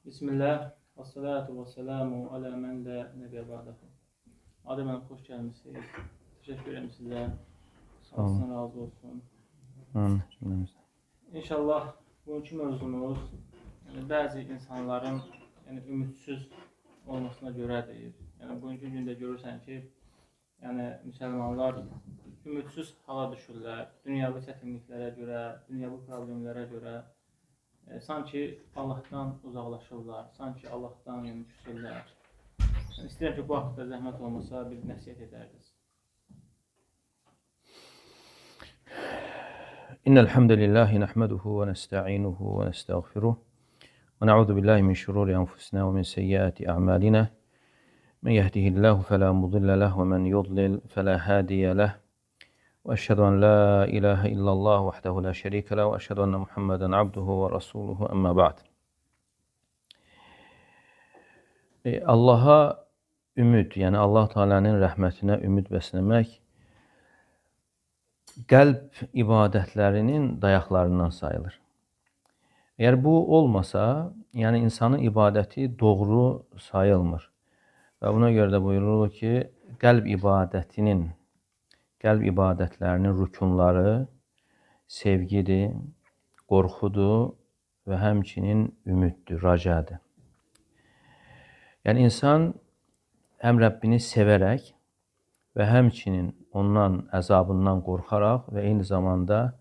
Bismillah, və salatu və selamu alə mən də nəbiyə ba'dahu. Adəm mənim, xoş gəlmişsiniz. Təşəkkür edirəm sizə. Sağ olun. Allah razı olsun. Cümləmizdən. İnşallah bugünkü mövzumuz bəzi insanların ümidsiz olmasına görədir. Bugünkü gündə görürsən ki, müsəlmanlar ümidsiz hala düşürlər. Dünyavi çətinliklərə görə, dünyavi problemlərə görə. Sanki Allahdan uzaqlaşırlar, sanki Allahdan küsürlər. İstəyirəm ki, bu haqda zəhmət olmasa bir nəsiyyət edərdiniz. İnnel hamdelellahi nahmeduhu ve nestainuhu ve nestağfiruh ve na'udzu billahi min şururi enfusina ve min seyyiati a'malina. Men yehdihillahu fela mudille leh ve men yudlil fela hadiye leh. Ve eşhedü en la ilahe illallah vahdehu la şerike leh ve eşhedü enne Muhammeden abduhu ve rasuluhu emma ba'd. Allah'a ümid, yəni Allah Teala'nın rəhmətinə ümid bəsləmək qəlb ibadətlərinin dayaqlarından sayılır. Əgər bu olmasa, yəni insanın ibadəti doğru sayılmır. Və buna görə də buyurulur ki, qəlb ibadətlərinin rükunları sevgidir, qorxudur və həmçinin ümiddir, rəcədir. Yəni insan həm Rəbbini sevərək və həmçinin ondan əzabından qorxaraq və eyni zamanda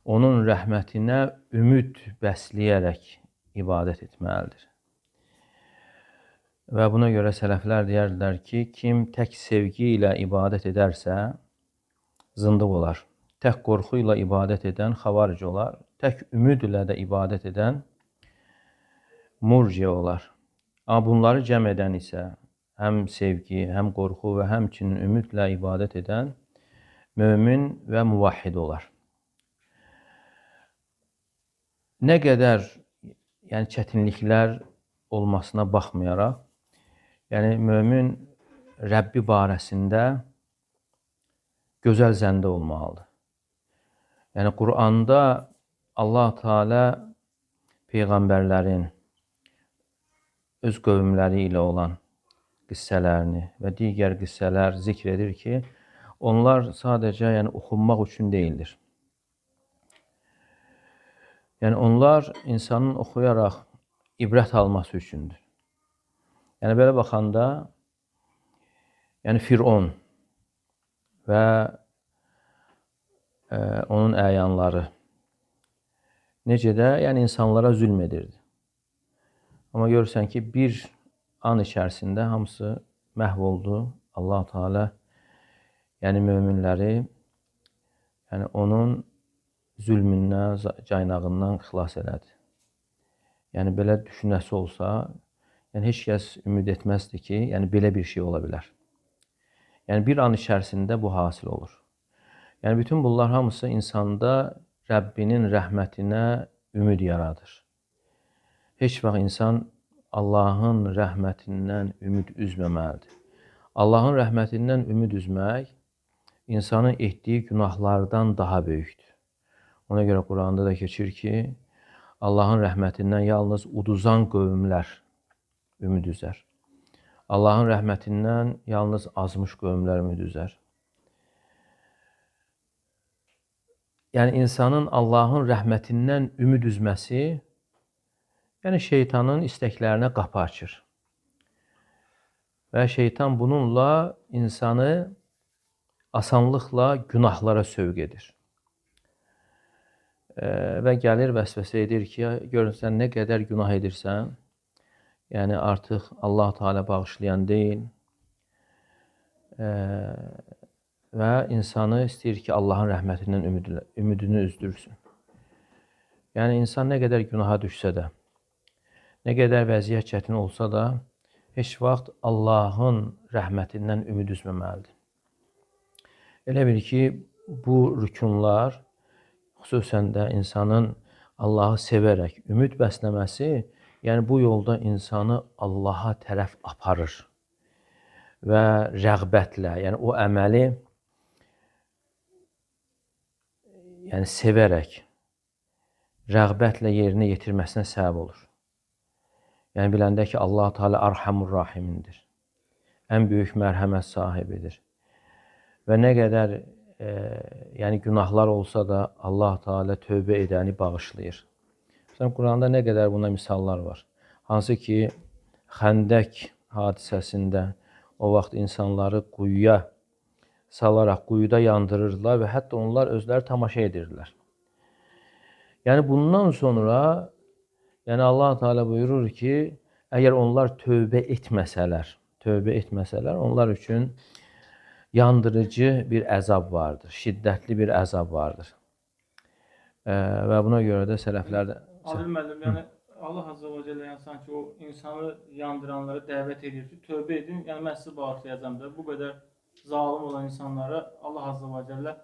onun rəhmətinə ümid bəsləyərək ibadət etməlidir. Və buna görə sələflər deyərlər ki, kim tək sevgi ilə ibadət edərsə, zındıq olar. Tək qorxu ilə ibadət edən xavaric olar. Tək ümid ilə də ibadət edən murciə olar. Amma bunları cəm edən isə həm sevgi, həm qorxu və həmçinin ümidlə ibadət edən mömin və muvahhid olar. Nə qədər çətinliklər olmasına baxmayaraq, mömin Rəbbi barəsində gözəl zəndə olmalıdır. Quranda Allah Teala peyğəmbərlərin öz qövmləri ilə olan qissələrini və digər qissələr zikr edir ki, onlar sadəcə oxunmaq üçün deyildir. Onlar insanın oxuyaraq ibrət alması üçündür. Belə baxanda, Firon və onun əyanları necə də insanlara zülm edirdi. Amma görürsən ki, bir an içərisində hamısı məhv oldu. Allah Teala möminləri onun zülmündən, caynağından xilas elədi. Belə düşünəsi olsa, heç kəs ümid etməzdi ki, belə bir şey ola bilər. Bir an içərisində bu hasil olur. Bütün bunlar hamısı insanda Rəbbinin rəhmətinə ümid yaradır. Heç vaxt insan Allahın rəhmətindən ümid üzməməlidir. Allahın rəhmətindən ümid üzmək insanın etdiyi günahlardan daha böyükdür. Ona görə Quranda da keçir ki, Allahın rəhmətindən yalnız uduzan qövmlər ümid üzər. Allahın rəhmətindən yalnız azmış qövmlər ümid üzər. İnsanın Allahın rəhmətindən ümid üzməsi şeytanın istəklərinə qapı açır. Və şeytan bununla insanı asanlıqla günahlara sövq edir. Və gəlir vəsvəsə edir ki, görürsən nə qədər günah edirsən, artıq Allah Teala bağışlayan deyil və insanı istəyir ki, Allahın rəhmətindən ümidini üzdürsün. İnsan nə qədər günaha düşsə də, nə qədər vəziyyət çətin olsa da, heç vaxt Allahın rəhmətindən ümid üzməməlidir. Elə bil ki, bu rükunlar, xüsusən də insanın Allahı sevərək ümid bəsləməsi, bu yolda insanı Allaha tərəf aparır və rəğbətlə, o əməli sevərək, rəğbətlə yerinə yetirməsinə səbəb olur. Yəni biləndə ki, Allah Teala Arhamur Rahimindir. Ən böyük mərhəmət sahibidir. Və nə qədər yəni günahlar olsa da Allah Teala tövbə edəni bağışlayır. Məsələn, Quranda nə qədər buna misallar var. Hansı ki, Xəndək hadisəsində o vaxt insanları quyuya salaraq quyuda yandırırdılar və hətta onlar özləri tamaşa edirdilər. Yəni bundan sonra Allah Teala buyurur ki, əgər onlar tövbə etməsələr, onlar üçün yandırıcı bir əzab vardır, şiddətli bir əzab vardır. Və buna görə də sələflər Adil müəllim, yəni Allah Azza və Cəllə sanki o insanı yandıranlara dəvət edir ki, tövbə edin, yəni mən sizi bağışlayacağım da. Bu qədər zalim olan insanlara Allah Azza və Cəllə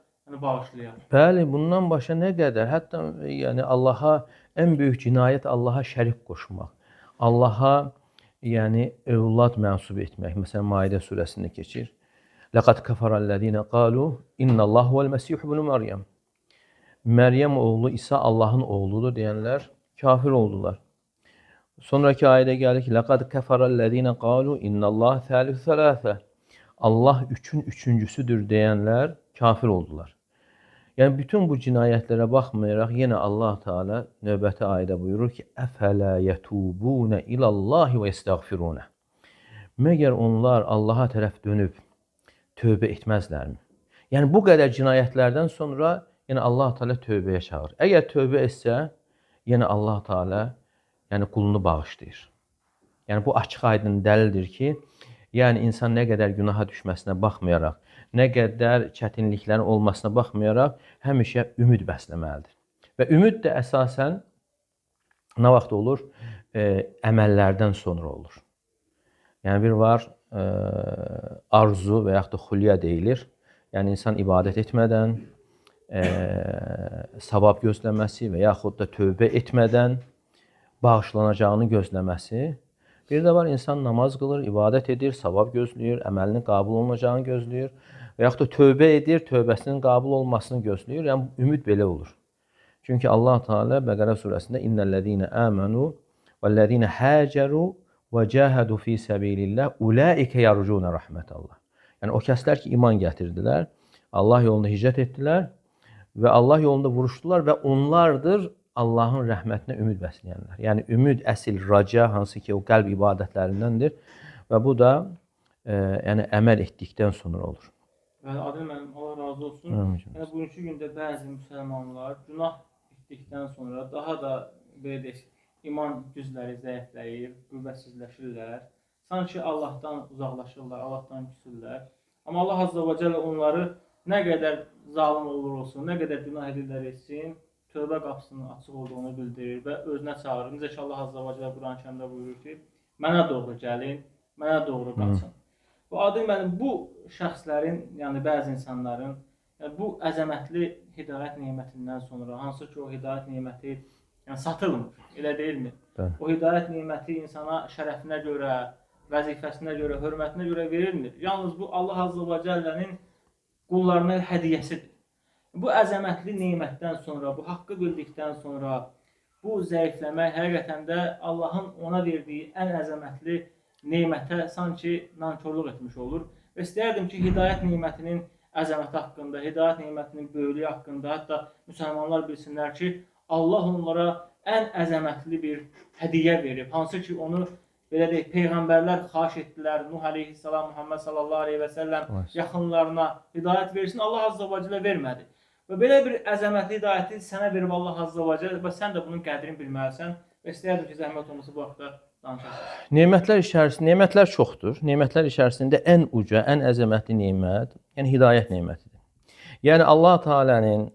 bağışlayar. Bəli, bundan başa nə qədər, hətta yəni Allaha ən böyük cinayət Allaha şərik qoşmaq, Allaha yəni övlad mənsub etmək. Məsələn, Maidə surəsində keçir. Laqad kafarallazina qalu innallahu huvel-mesih ibn Meryem. Məryəm oğlu İsa Allahın oğludur deyənlər kafir oldular. Sonraki ayədə gəlir ki, laqad kafarallazina qalu innallaha thalithu thalatha. Allah üçün üçüncüsüdür deyənlər kafir oldular. Yəni bütün bu cinayətlərə baxmayaraq yenə Allah Teala növbəti ayədə buyurur ki, əfələ yətubuna ilallahi və yestəğfiruna. Məgər onlar Allaha tərəf dönüb tövbə etməzlərmi? Yəni bu qədər cinayətlərdən sonra yenə Allah Teala tövbəyə çağırır. Əgər tövbə etsə, yenə Allah Teala yəni qulunu bağışlayır. Yəni bu açıq-aydın dəlildir ki, yəni insan nə qədər günaha düşməsinə baxmayaraq, nə qədər çətinliklərin olmasına baxmayaraq həmişə ümid bəsləməlidir. Və ümid də əsasən nə vaxt olur? Əməllərdən sonra olur. Yəni bir var arzu və yaxud da xülya deyilir. Yəni insan ibadət etmədən, savab gözləməsi və yaxud da tövbə etmədən bağışlanacağını gözləməsi. Bir də var insan namaz qılır, ibadət edir, savab gözləyir, əməlinin qəbul olunacağını gözləyir və yaxud da tövbə edir, tövbəsinin qəbul olmasını gözləyir. Yəni ümid belə olur. Çünki Allah Teala Bəqərə surəsində innellezine amanu vellezine haceru və cahadu fi sabilillah ulaika yarjuna rahmetallah. Yəni o kəslər ki iman gətirdilər, Allah yolunda hicrət etdilər və Allah yolunda vuruşdular və onlardır Allahın rəhmətinə ümid bəsləyənlər. Yəni ümid əsl raca hansı ki o qəlb ibadətlərindəndir və bu da yəni əməl etdikdən sonra olur. Yəni Adil müəllim, Allah razı olsun. Yəni bugünkü gündə bəzi müsəlmanlar günah etdikdən sonra daha da belə deyək, iman gücləri zəifləyir, qüvvətsizləşirlər. Sanki Allahdan uzaqlaşırlar, Allahdan küsürlər. Amma Allah Azza və Cəllə onları nə qədər zalim olur olsun, nə qədər günah edirlər etsin, tövbə qapısının açıq olduğunu bildirir və özünə çağırır. Necə ki Allah Azza və Cəllə Quran-Kərimdə buyurur ki, mənə doğru gəlin, mənə doğru qaçın. Bu Adil müəllim, bu şəxslərin, yəni bəzi insanların bu əzəmətli hidayət nemətindən sonra, hansı ki o hidayət neməti satılmır, elə deyilmi? O hidayət neməti insana şərəfinə görə, vəzifəsinə görə, hörmətinə görə verilmir. Yalnız bu Allah Azza və Cəllənin qullarına hədiyyəsidir. Bu əzəmətli nemətdən sonra, bu haqqı bildikdən sonra bu zəifləmək həqiqətən də Allahın ona verdiyi ən əzəmətli nemətə sanki nankorluq etmiş olur. Və istəyərdim ki, hidayət nemətinin əzəməti haqqında, hidayət nemətinin böyüklüyü haqqında, hətta müsəlmanlar bilsinlər ki, Allah onlara ən əzəmətli bir hədiyyə verib. Hansı ki, onu belə deyək, peyğəmbərlər xahiş etdilər, Nuh əleyhissalam, Muhammed sallallahu aleyhi və səlləm yaxınlarına hidayət versin, Allah Azza və Cəllə vermədi. Və belə bir əzəmətli hidayəti sənə verib Allah Azza və Cəllə və sən də bunun qədrini bilməlisən və istəyərdim ki, zəhmət olması bu haqda danışasın. Nemətlər çoxdur. Nemətlər içərisində ən uca, ən əzəmətli nemət, yəni hidayət nemətidir. Yəni Allah Teala'nın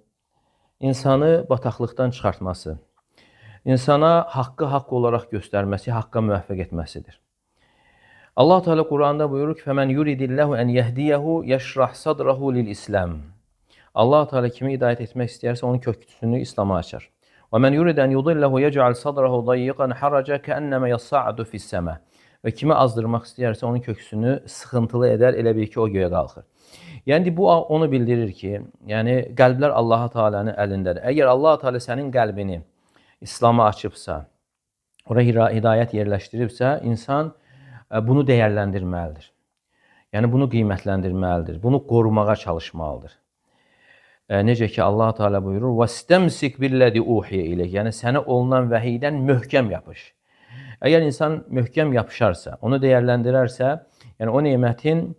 insanı bataqlıqdan çıxartması, insana haqqı haqq olaraq göstərməsi, haqqa müvəffəq etməsidir. Allah Teala Quranda buyurur ki, "Fəmən yuridillahu en yehdiyehu yeşrah sadrahu lil-İslam." Allah Teala kimi hidayət etmək istəyərsə onun köksünü İslam'a açar. "Və men yurid en yudillahu yec'al sadrahu dayyiqan haraca ka'annama yas'adu fi's-sama." Və kimi azdırmaq istəyərsə onun köksünü sıxıntılı edər, elə bil ki o göyə qalxır. Yəni bu onu bildirir ki, yəni qəlblər Allah Teala'nın əlindədir. Əgər Allah Teala sənin qəlbini İslam'a açıbsa, ora hidayət yerləşdiribsə, insan bunu dəyərləndirməlidir. Yəni bunu qiymətləndirməlidir. Bunu qorumağa çalışmalıdır. Necə ki Allah Teala buyurur: "Vestemsik billezî uhiye ileyk." Yəni sənə olunan vəhiydən möhkəm yapış. Əgər insan möhkəm yapışarsa, onu dəyərləndirərsə, yəni o nemətin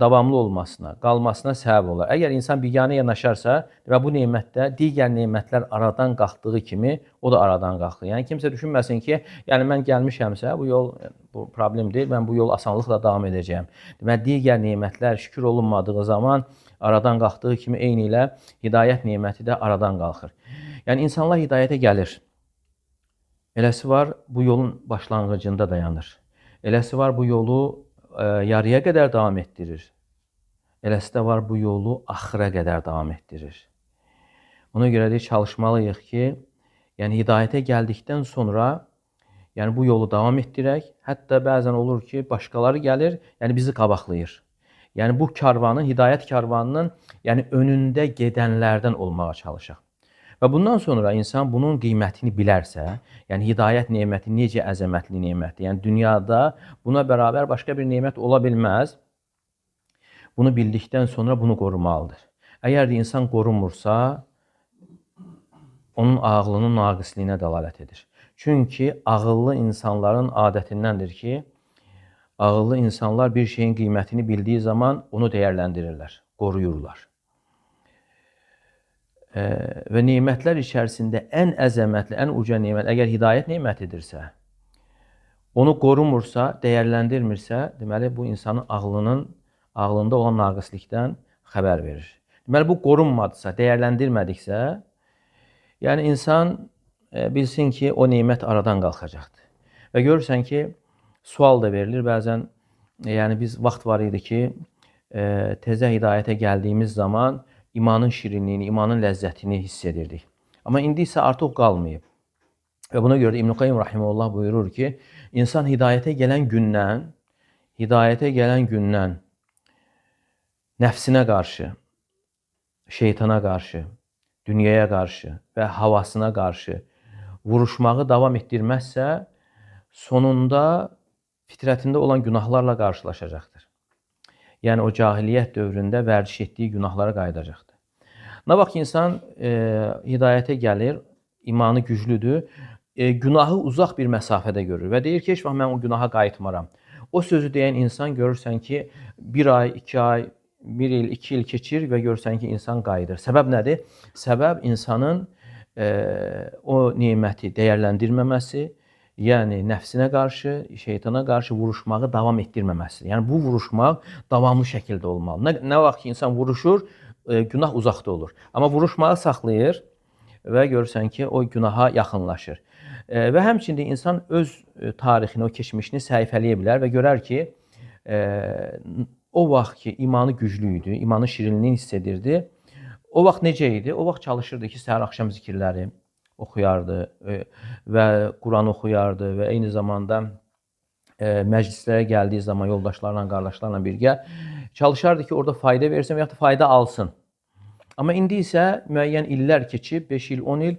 davamlı olmasına, qalmasına səbəb olar. Əgər insan biganə yanaşarsa və bu nemətdə digər nemətlər aradan qalxdığı kimi o da aradan qalxır. Yəni kimsə düşünməsin ki, yəni mən gəlmişəmsə bu yol bu problem deyil, mən bu yol asanlıqla davam edəcəyəm. Deməli digər nemətlər şükür olunmadığı zaman aradan qalxdığı kimi eyni ilə hidayət neməti də aradan qalxır. Yəni insanlar hidayətə gəlir. Eləsi var bu yolun başlanğıcında dayanır. Eləsi var bu yolu yarıya qədər davam etdirir. Eləsi də var bu yolu axıra qədər davam etdirir. Ona görə də çalışmalıyıq ki, yəni hidayətə gəldikdən sonra yəni bu yolu davam etdirək. Hətta bəzən olur ki, başqaları gəlir, yəni bizi qabaqlayır. Yəni bu karvanın, hidayət karvanının yəni önündə gedənlərdən olmağa çalışaq. Və bundan sonra insan bunun qiymətini bilərsə, yəni hidayət neməti necə əzəmətli nemətdir. Yəni dünyada buna bərabər başqa bir nemət ola bilməz. Bunu bildikdən sonra bunu qorumalıdır. Əgər də insan qorumursa, onun ağlının naqisliyinə dəlalət edir. Çünki ağıllı insanların adətindəndir ki, ağıllı insanlar bir şeyin qiymətini bildiyi zaman onu dəyərləndirirlər, qoruyurlar. Və nemətlər içərisində ən əzəmətli, ən uca nemət, əgər hidayət nemətidirsə, onu qorumursa, dəyərləndirmirsə, deməli bu insanın ağlında olan naqislikdən xəbər verir. Deməli bu qorunmadısa, dəyərləndirmədiksə, yəni insan bilsin ki, o nemət aradan qalxacaqdır. Və görürsən ki, sual da verilir bəzən, yəni biz vaxt var idi ki, təzə hidayətə gəldiyimiz zaman imanın şirinliyini, imanın ləzzətini hiss edirdik. Amma indi isə artıq qalmayıb. Və buna görə də İbn Qayyim rahimehullah buyurur ki, insan hidayətə gələn gündən nəfsinə qarşı, şeytana qarşı, dünyaya qarşı və havasına qarşı vuruşmağı davam etdirməzsə, sonunda fitrətində olan günahlarla qarşılaşacaqdır. Yəni o cahiliyyət dövründə vərdiş etdiyi günahlara qayıdacaqdır. Nə vaxt insan hidayətə gəlir, imanı güclüdür, günahı uzaq bir məsafədə görür və deyir ki, heç vaxt mən o günaha qayıtmaram. O sözü deyən insan görürsən ki, 1 ay, 2 ay, 1 il, 2 il keçir və görürsən ki, insan qayıdır. Səbəb nədir? Səbəb insanın o neməti dəyərləndirməməsi, yəni nəfsinə qarşı, şeytana qarşı vuruşmağı davam etdirməməsidir. Yəni bu vuruşmaq davamlı şəkildə olmalı. Nə vaxt ki insan vuruşur, günah uzaqda olur. Amma vuruşmağı saxlayır və görürsən ki, o günaha yaxınlaşır. Və həmçində insan öz tarixini, o keçmişini səhifələyə bilər və görər ki, o vaxt ki imanı güclü idi, imanın şirinliyini hiss edirdi. O vaxt necə idi? O vaxt çalışırdı ki, səhər-axşam zikirləri oxuyardı və Quran oxuyardı və eyni zamanda məclislərə gəldiyi zaman yoldaşlarla, qardaşlarla birgə çalışardı ki, orada fayda versin və ya da fayda alsın. Amma indi isə müəyyən illər keçib, 5 il, 10 il,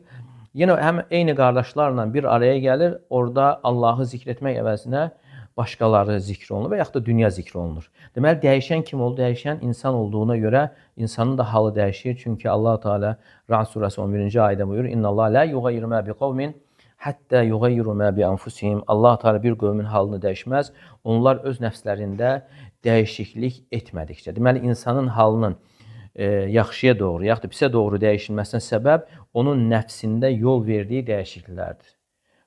yenə həm eyni qardaşlarla bir araya gəlir, orada Allahı zikr etmək əvəzinə başqaları zikr olunur və yaxud da dünya zikr olunur. Deməli, dəyişən kim oldu? Dəyişən insan olduğuna görə insanın da halı dəyişir. Çünki Allah Teala Ra'd surəsi 11-ci ayədə buyurur: "İnnallah la yughayyiru ma biqawmin hatta yughayyiru ma bi anfusihim." Allah Teala bir qövmün halını dəyişməz. Onlar öz nəfslərində dəyişiklik etmədikcə. Deməli, insanın halının yaxşıya doğru, yaxud da pisə doğru dəyişilməsinə səbəb onun nəfsində yol verdiyi dəyişikliklərdir.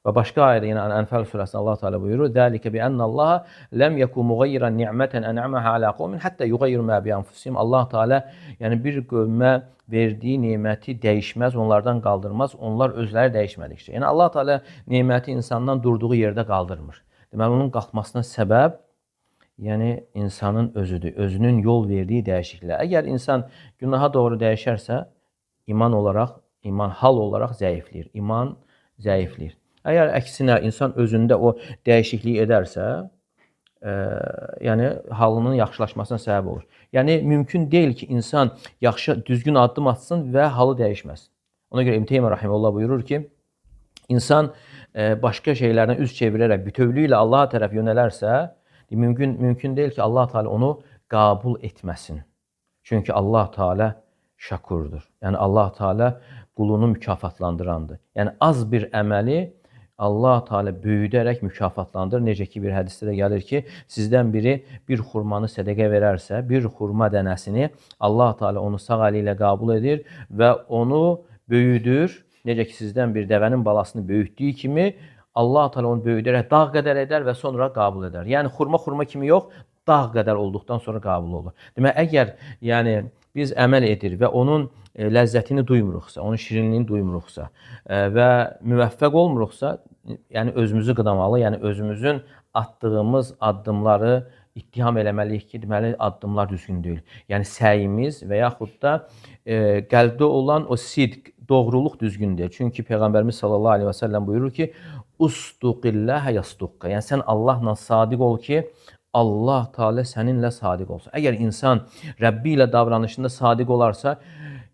Və başqa ayədə yenə Ənfəl surəsində Allah Teala buyurur: "Zəlikə bi ennallaha lem yekun mughayyiran ni'meten en'amaha ala qawmin hatta yughayyiru ma bi anfusihim." Allah Teala yəni bir qövmə verdiyi neməti dəyişməz, onlardan qaldırmaz, onlar özləri dəyişmədikcə. Yəni Allah Teala neməti insandan durduğu yerdə qaldırmır. Deməli onun qalxmasına səbəb yəni insanın özüdür, özünün yol verdiyi dəyişikliklər. Əgər insan günaha doğru dəyişərsə, iman hal olaraq zəifləyir. İman zəifləyir. Əgər əksinə insan özündə o dəyişikliyi edərsə, yəni halının yaxşılaşmasına səbəb olur. Yəni mümkün deyil ki, insan düzgün addım atsın və halı dəyişməsin. Ona görə İbn Teymiyyə rahimehullah buyurur ki, insan başqa şeylərdən üz çevirərək bütövlüklə Allaha tərəf yönələrsə, mümkün deyil ki, Allah Teala onu qəbul etməsin. Çünki Allah Teala şakurdur. Yəni Allah Teala qulunu mükafatlandırandır. Yəni az bir əməli Allah Teala böyüdərək mükafatlandırır. Necə ki bir hədisdə də gəlir ki, sizdən biri bir xurmanı sədəqə verərsə, bir xurma dənəsini Allah Teala onu sağ əli ilə qəbul edir və onu böyüdür. Necə ki sizdən bir dəvənin balasını böyütdüyü kimi Allah Teala onu böyüdərək dağ qədər edər və sonra qəbul edər. Yəni xurma kimi yox, dağ qədər olduqdan sonra qəbul olur. Demək, əgər yəni biz əməl edir və onun ləzzətini duymuruqsa, onun şirinliyini duymuruqsa və müvəffəq olmuruqsa, yəni özümüzü qınamalı, yəni özümüzün atdığımız addımları ittiham eləməliyik ki, deməli addımlar düzgün deyil. Yəni səyimiz və yaxud da qəlbdə olan o sidq, doğruluq düzgün deyil. Çünki Peyğəmbərimiz sallallahu əleyhi və səlləm buyurur ki, "Ustuqillahə yasduqqa." Yəni sən Allahla sadiq ol ki, Allah Teala səninlə sadiq olsun. Əgər insan Rəbbi ilə davranışında sadiq olarsa,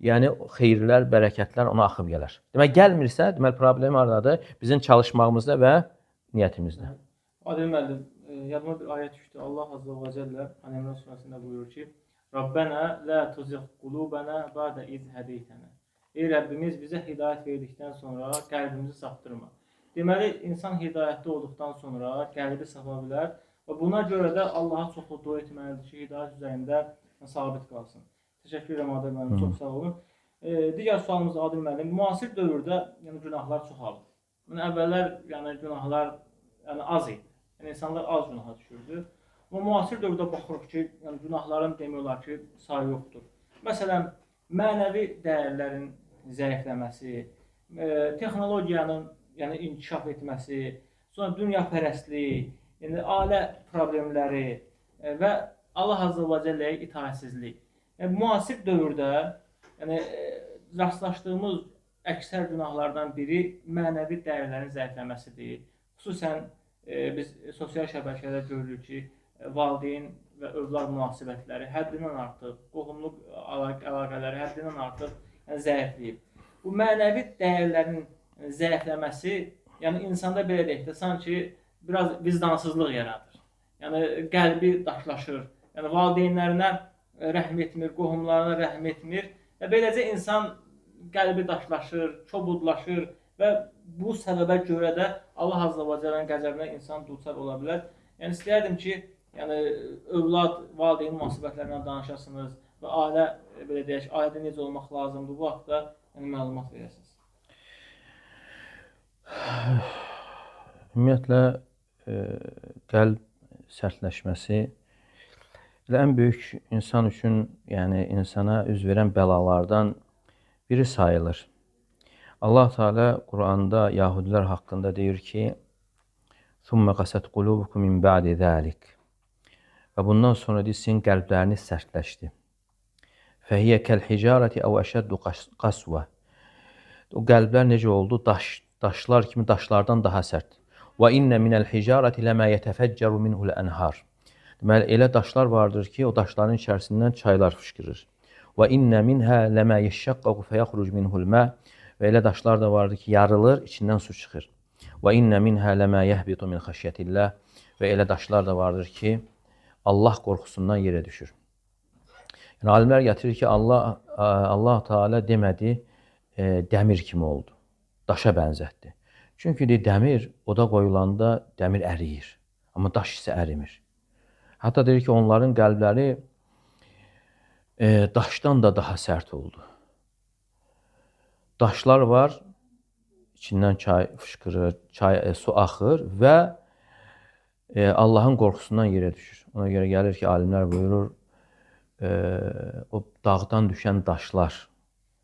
yəni xeyirlər, bərəkətlər ona axıb gələr. Demək, gəlmirsə, deməli problem hardadır? Bizim çalışmağımızda və niyyətimizdə. Adil müəllim, yadıma bir ayət düşdü. Allah Azza və Cəllə Əl-İmran surəsində buyurur ki, Rabbənə lə tuzigh qulubənə bə'də iz hədeytənə. Ey Rəbbimiz, bizə hidayət verdikdən sonra qəlbimizi saptırma. Deməli, insan hidayətdə olduqdan sonra qəlbi sapa bilər və buna görə də Allaha çoxlu dua etməlidir ki, hidayət üzərində sabit qalsın. Təşəkkür edirəm Adil müəllim, çox sağ olun. Digər sualımız Adil müəllim, müasir dövrdə yəni günahlar çoxaldı. Yəni əvvəllər yəni günahlar yəni az idi. Yəni insanlar az günaha düşürdü. Amma müasir dövrdə baxırıq ki, yəni günahların demək olar ki, sayı yoxdur. Məsələn, mənəvi dəyərlərin zəifləməsi, texnologiyanın yəni inkişaf etməsi, sonra dünyapərəstlik, yəni ailə problemləri və Allah Azza və Cəlləyə itaətsizlik. Yəni, müasir dövrdə yəni, rastlaşdığımız əksər günahlardan biri mənəvi dəyərlərin zəifləməsidir. Xüsusən biz sosial şəbəkədə görürük ki, valideyn və övlad münasibətləri həddindən artıq, qohumluq əlaqələri həddindən artıq yəni, zəifləyib. Bu mənəvi dəyərlərin zəifləməsi yəni insanda belə deyək də sanki biraz vicdansızlıq yaradır. Yəni qəlbi daşlaşır. Yəni valideynlərinə rəhm etmir, qohumlarına rəhm etmir və beləcə insan qəlbi daşlaşır, çobudlaşır və bu səbəbə görə də Allah Azza və Cəllənin qəzəbinə insan duçar ola bilər. Yəni istəyərdim ki, yəni övlad, valideyn münasibətlərindən danışasınız və ailə belə deyək, ailədə necə olmaq lazımdır bu haqda yəni məlumat verəsiniz. Ümumiyyətlə qəlb sərtləşməsi ən böyük insan üçün, yəni insana üz verən bəlalardan biri sayılır. Allah Teala Quranda Yahudilər haqqında deyir ki, "Thumma qasat qulubukum min ba'di zalik." Və bundan sonra sizin qəlbləriniz sərtləşdi. "Fəhiyə kəl-hicarati aw əşəddu qaswa." O qəlblər necə oldu? Daşlar kimi daşlardan daha sərt. "Və inne minəl hicarati ləmə yetefəcceru minhul enhar." Deməli, elə daşlar vardır ki, o daşların içərisindən çaylar fışqırır. "Və inne minhə ləmə yeşşəqqaqu fəyəxruc minhul mə." Və elə daşlar da vardır ki, yarılır, içindən su çıxır. "Və inne minhə ləmə yəhbitu min xəşyətillah." Və elə daşlar da vardır ki, Allah qorxusundan yerə düşür. Yəni alimlər gətirir ki, Allah Teala demədi, dəmir kimi oldu. Daşa bənzətdi. Çünki dəmir oda qoyulanda dəmir əriyir, amma daş isə ərimir. Hətta deyir ki, onların qəlbləri daşdan da daha sərt oldu. Daşlar var, içindən çay fışqırır, su axır və Allahın qorxusundan yerə düşür. Ona görə gəlir ki, alimlər buyurur, o dağdan düşən daşlar,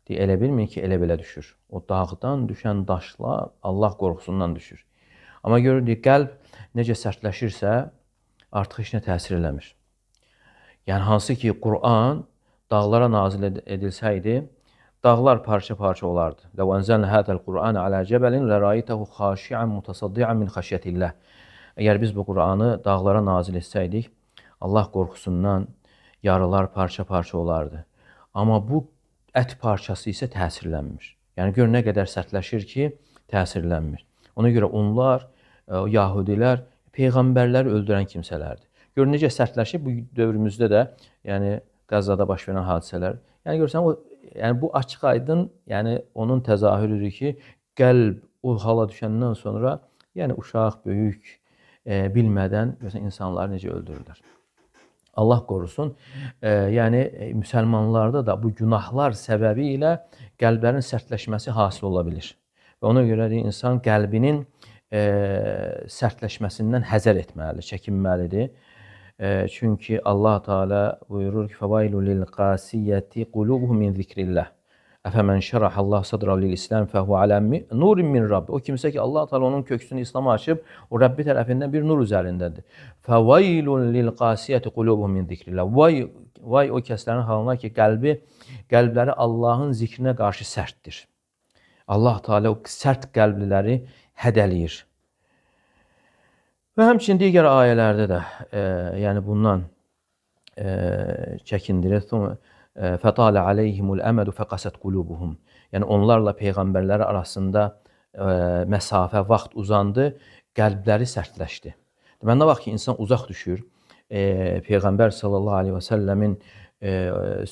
elə bilməyin ki, elə belə düşür. O dağdan düşən daşlar Allah qorxusundan düşür. Amma görürük, qəlb necə sərtləşirsə, artıq heç nə təsir eləmir. Yəni, hansı ki, Qur'an dağlara nazil edilsəydi, dağlar parça-parça olardı. "Ləv ənzəlnə hədəl Qur'anə alə cəbəlin lərayitəhu xaşiən mutasaddiən min xəşyətillah." Əgər biz bu Qur'anı dağlara nazil etsəydik, Allah qorxusundan yarılar parça-parça olardı. Amma bu ət parçası isə təsirlənmir. Yəni, gör nə qədər sərtləşir ki, təsirlənmir. Ona görə onlar, Yahudilər peyğəmbərləri öldürən kimsələrdir. Görün necə sərtləşib bu dövrümüzdə də, yəni Qəzzada baş verən hadisələr. Yəni görürsən o yəni bu açıq-aydın, yəni onun təzahürüdür ki, qəlb o hala düşəndən sonra, yəni uşaq, böyük bilmədən görürsən insanları necə öldürürlər. Allah qorusun. Yəni müsəlmanlarda da bu günahlar səbəbi ilə qəlblərin sərtləşməsi hasil ola bilir. Və ona görə də insan qəlbinin sərtləşməsindən həzər etməlidir, çəkinməlidir. Çünki Allah Teala buyurur ki: "Fəvailul lil-qasiyyati qulubuhum min zikrillah. Əfəmən şərəhallahu sadrahu lil-islam fəhu alə nurin min Rabbi." O kimsə ki, Allah Teala onun köksünü İslam'a açıb, o Rəbbi tərəfindən bir nur üzərindədir. Fəvailul lil-qasiyyati qulubuhum min zikrillah. Vay o kəslərin halına ki, qəlbləri Allahın zikrinə qarşı sərtdir. Allah Teala o sərt qəlbliləri hədələyir. Və həmçinin digər ayələrdə də yəni bundan çəkindirir. Fətale aleyhimul əmədu fəqasət qulubuhum. Yəni onlarla peyğəmbərlər arasında məsafə, vaxt uzandı, qəlbləri sərtləşdi. Deməli, nə vaxt ki, insan uzaq düşür, Peyğəmbər sallallahu aleyhi və səlləmin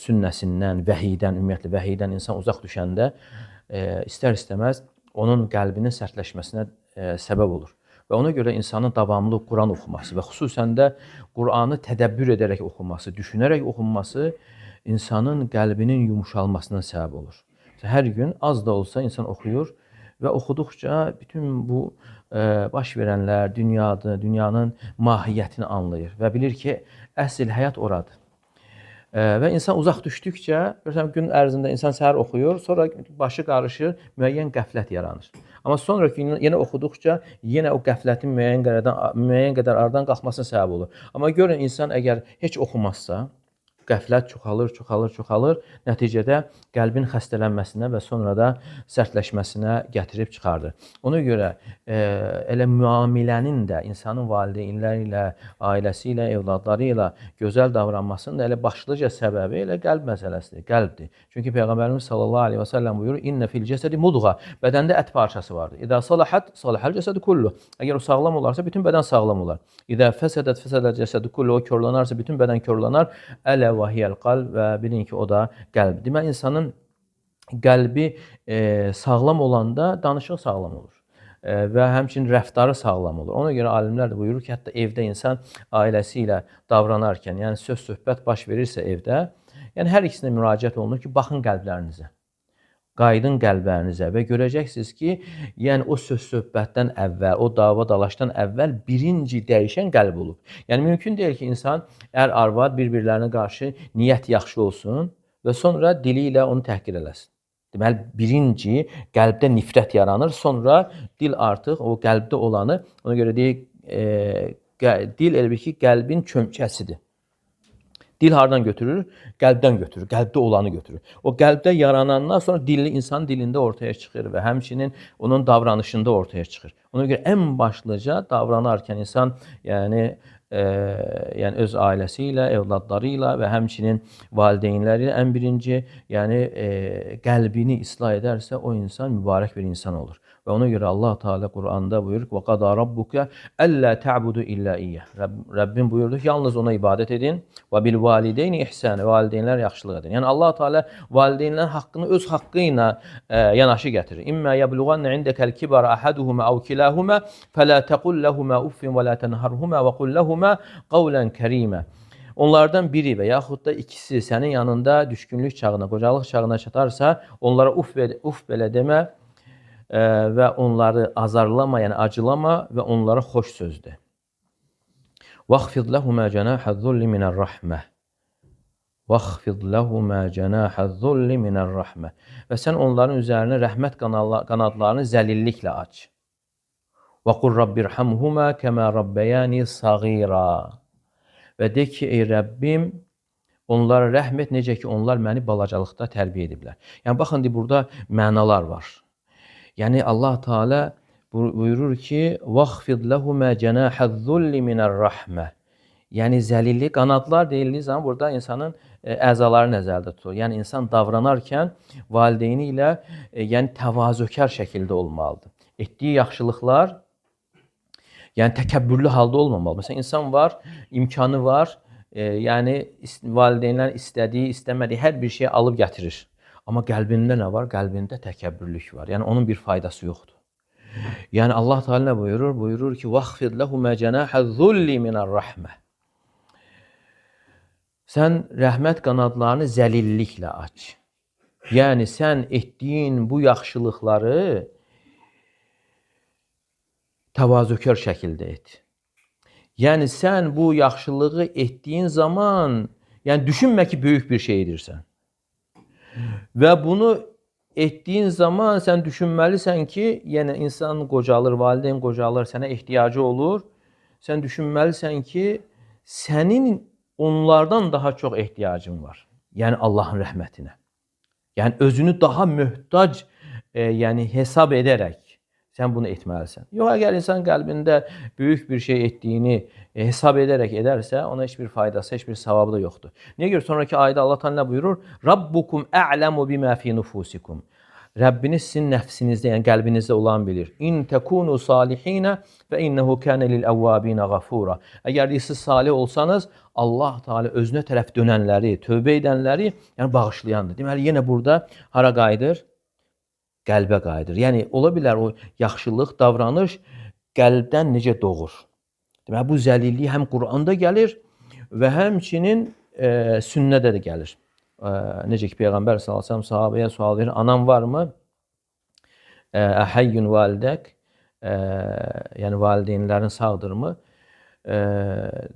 sünnəsindən, vəhiydən, ümumiyyətlə vəhiydən insan uzaq düşəndə istər-istəməz onun qəlbinin sərtləşməsinə səbəb olur. Və ona görə insanın davamlı Quran oxuması və xüsusən də Quranı tədəbbür edərək oxuması, düşünərək oxunması insanın qəlbinin yumuşalmasına səbəb olur. Hər gün az da olsa insan oxuyur və oxuduqca bütün bu baş verənlər, dünyanın mahiyyətini anlayır və bilir ki, əsl həyat oradır. Və insan uzaq düşdükcə, görürsən, gün ərzində insan səhər oxuyur, sonra başı qarışır, müəyyən qəflət yaranır. Amma sonra ki, yenə oxuduqca, yenə o qəflətin müəyyən qədər aradan qalxmasına səbəb olur. Amma görün, insan əgər heç oxumazsa, qəflət çoxalır, nəticədə qəlbin xəstələnməsinə və sonra da sərtləşməsinə gətirib çıxardır. Ona görə elə müamilənin də insanın valideynləri ilə, ailəsi ilə, evladları ilə gözəl davranmasının da elə başlıca səbəbi elə qəlb məsələsidir, qəlbdir. Çünki Peyğəmbərimiz sallallahu aleyhi və səlləm buyurur: "İnnə fil cəsədi mudğa." Bədəndə ət parçası vardır. İdə salahat, salahal cəsədu kullu. Əgər o sağlam olarsa, bütün bədən sağlam olar. İdə fəsədət, fəsədəl cəsədu kullu. O korlanarsa, bütün bədən korlanar. Ələ və hiyəl qalb, və bilin ki, o da qəlb. Deməli, insanın qəlbi sağlam olanda danışıq sağlam olur və həmçinin rəftarı sağlam olur. Ona görə alimlər də buyurur ki, hətta evdə insan ailəsi ilə davranarkən, yəni söz-söhbət baş verirsə evdə, yəni hər ikisinə müraciət olunur ki, baxın qəlblərinizə, qaydın qəlblərinizə və görəcəksiniz ki, yəni o söz-söhbətdən əvvəl, o dava-dalaşdan əvvəl birinci dəyişən qəlb olub. Yəni mümkün deyil ki, insan ər-arvad bir-birlərinə qarşı niyyət yaxşı olsun və sonra dili ilə onu təhqir eləsin. Deməli, birinci qəlbdə nifrət yaranır, sonra dil artıq o qəlbdə olanı, ona görə deyək, dil elə bir ki, qəlbin çömkəsidir. Dil hardan götürür? Qəlbdən götürür, qəlbdə olanı götürür. O qəlbdə yaranandan sonra insan dilində ortaya çıxır və həmçinin onun davranışında ortaya çıxır. Ona görə ən başlıca davranarkən insan, yəni öz ailəsi ilə, evladları ilə və həmçinin valideynləri ilə ən birinci, yəni qəlbini islah edərsə, o insan mübarək bir insan olur. Və ona görə Allah Teala Quranda buyurur ki: "Və qada rabbuka alla ta'budu illa iyyah." Rəbbim buyurdu ki, yalnız ona ibadət edin və bil valideyni ihsan, valideynlər yaxşılıq edin. Yəni Allah Teala valideynlərin haqqını öz haqqı ilə yanaşı gətirir. İmmə yablughanna indəkal kibara ahaduhuma aw kilahuma fala taqul lahumā uffin və la tanharhumā və qul lahumā qawlan karīmā. Onlardan biri və yaxud da ikisi sənin yanında düşkünlük çağına, qocalıq çağına çatarsa, onlara uf belə demə və onları azarlama, yəni acılama və onlara xoş söz de. وَخْفِضْ لَهُمَا جَنَاحَ الذُّلِّ مِنَ الرَّحْمَةِ وَخْفِضْ لَهُمَا جَنَاحَ الذُّلِّ مِنَ الرَّحْمَةِ Və sən onların üzərinə rəhmət qanadlarını zəlilliklə aç. وَقُلْ رَبِّ ارْحَمْهُمَا كَمَا رَبَّيَانِي صَغِيرًا Və de ki, ey Rəbbim, onlara rəhm et, necə ki, onlar məni balacalıqda tərbiyə ediblər. Yəni, baxın, burada mənalar var. Yəni, Allah Teala buyurur ki, وَخْفِضْ لَهُمَا جَنَاحَ الذُّلِّ مِنَ الرَّحْمَةِ Yəni, zəlillik, qanadlar deyildiyi zaman burada insanın əzaları nəzərdə tutulur. Yəni, insan davranarkən valideyni ilə təvazökar şəkildə olmalıdır. etdiyi yaxşılıqlar yəni təkəbbürlü halda olmamalı. Məsələn, insan var, imkanı var, yəni valideynlər istədiyi, istəmədiyi hər bir şeyi alıb gətirir. Amma qəlbində nə var? Qəlbində təkəbbürlük var. Yəni onun bir faydası yoxdur. Yəni Allah Teala nə buyurur? Buyurur ki: "Vəxfid lehu ma canaha-zulli minar-rahmə." Sən rəhmət qanadlarını zəlilliklə aç. Yəni sən etdiyin bu yaxşılıqları təvazökar şəkildə et. Yəni sən bu yaxşılığı etdiyin zaman, yəni düşünmə ki, böyük bir şey edirsən. Və bunu etdiyin zaman sən düşünməlisən ki, yəni insan qocalır, valideyn qocalır, sənə ehtiyacı olur. Sən düşünməlisən ki, sənin onlardan daha çox ehtiyacın var. Yəni Allahın rəhmətinə. Yəni özünü daha möhtac yəni hesab edərək sən bunu etməlisən. Yox, əgər insan qəlbində böyük bir şey etdiyini hesab edərək edərsə, ona heç bir faydası, heç bir savabı da yoxdur. Niyə görə sonraki ayədə Allah Teala nə buyurur? Rabbukum a'lamu bima fi nufusikum. Rəbbiniz sizin nəfsinizdə, yəni qəlbinizdə olan bilir. İn tekunu salihin fe innehu kana lil-awwabin ghafura. Əgər siz salih olsanız, Allah Teala özünə tərəf dönənləri, tövbə edənləri, yəni bağışlayandır. Deməli yenə burada hara qayıdır? Qəlbə qayıdır. Yəni ola bilər o yaxşılıq, davranış qəlbdən necə doğur. Deməli bu zəlillik həm Quranda gəlir və həmçinin sünnədə də gəlir. Necə ki Peyğəmbər sallallahu əleyhi və səlləm sahabəyə sual verir: "Anam varmı?" "Əhayyun validək?" Yəni valideynlərin sağdırmı?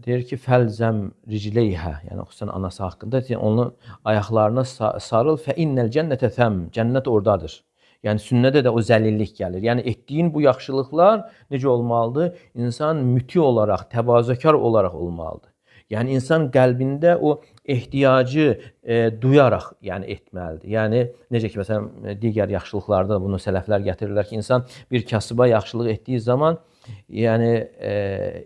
Deyir ki: "Fəlzəm ricleyhə." Yəni xüsusən anası haqqında, yəni onun ayaqlarına sarıl, "Fə innel cennətə thəm." Cənnət ordadır. Yəni sünnədə də o zəlillik gəlir. Yəni etdiyin bu yaxşılıqlar necə olmalıdır? İnsan müti olaraq, təvazökar olaraq olmalıdır. Yəni insan qəlbində o ehtiyacı duyaraq yəni etməlidir. Yəni necə ki məsələn digər yaxşılıqlarda bunu sələflər gətirirlər ki, insan bir kasıba yaxşılıq etdiyi zaman yəni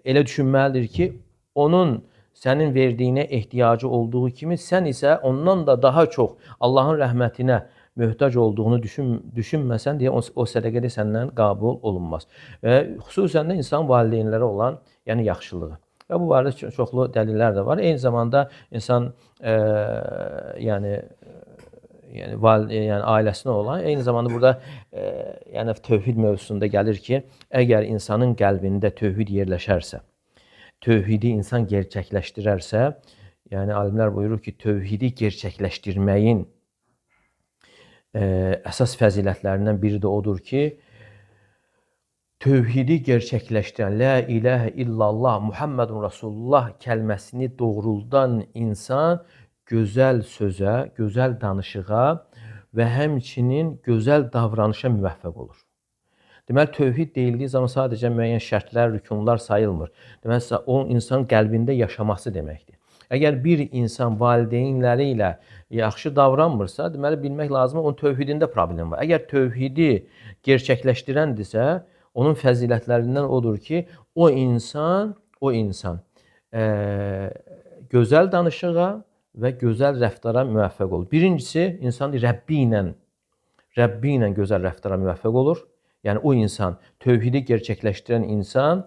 elə düşünməlidir ki, onun sənin verdiyinə ehtiyacı olduğu kimi sən isə ondan da daha çox Allahın rəhmətinə möhtac olduğunu düşünməsən deyə o sədəqə də səndən qəbul olunmaz. Və xüsusən də insan valideynlərə olan yəni yaxşılığı. Və bu barədə çoxlu dəlillər də var. Eyni zamanda insan yəni ailəsinə olan, eyni zamanda burada yəni tövhid mövzusunda gəlir ki, əgər insanın qəlbində tövhid yerləşərsə, tövhidi insan gerçəkləşdirərsə, yəni alimlər buyurur ki, tövhidi gerçəkləşdirməyin əsas fəzilətlərindən biri də odur ki, tövhidi gerçəkləşdirən, la ilahə illallah, Muhammedun Rasulullah kəlməsini doğruldan insan gözəl sözə, gözəl danışığa və həmçinin gözəl davranışa müvəffəq olur. Deməli, tövhid deyildiyi zaman sadəcə müəyyən şərtlər, rükunlar sayılmır. Deməli, o insan qəlbində yaşaması deməkdir. Əgər bir insan valideynləri ilə yaxşı davranmırsa, deməli bilmək lazımdır, onun tövhidində problem var. Əgər tövhidi gerçəkləşdirəndirsə, onun fəzilətlərindən odur ki, o insan gözəl danışığa və gözəl rəftara müvəffəq olur. Birincisi, insan Rəbbi ilə gözəl rəftara müvəffəq olur. Yəni o insan, tövhidi gerçəkləşdirən insan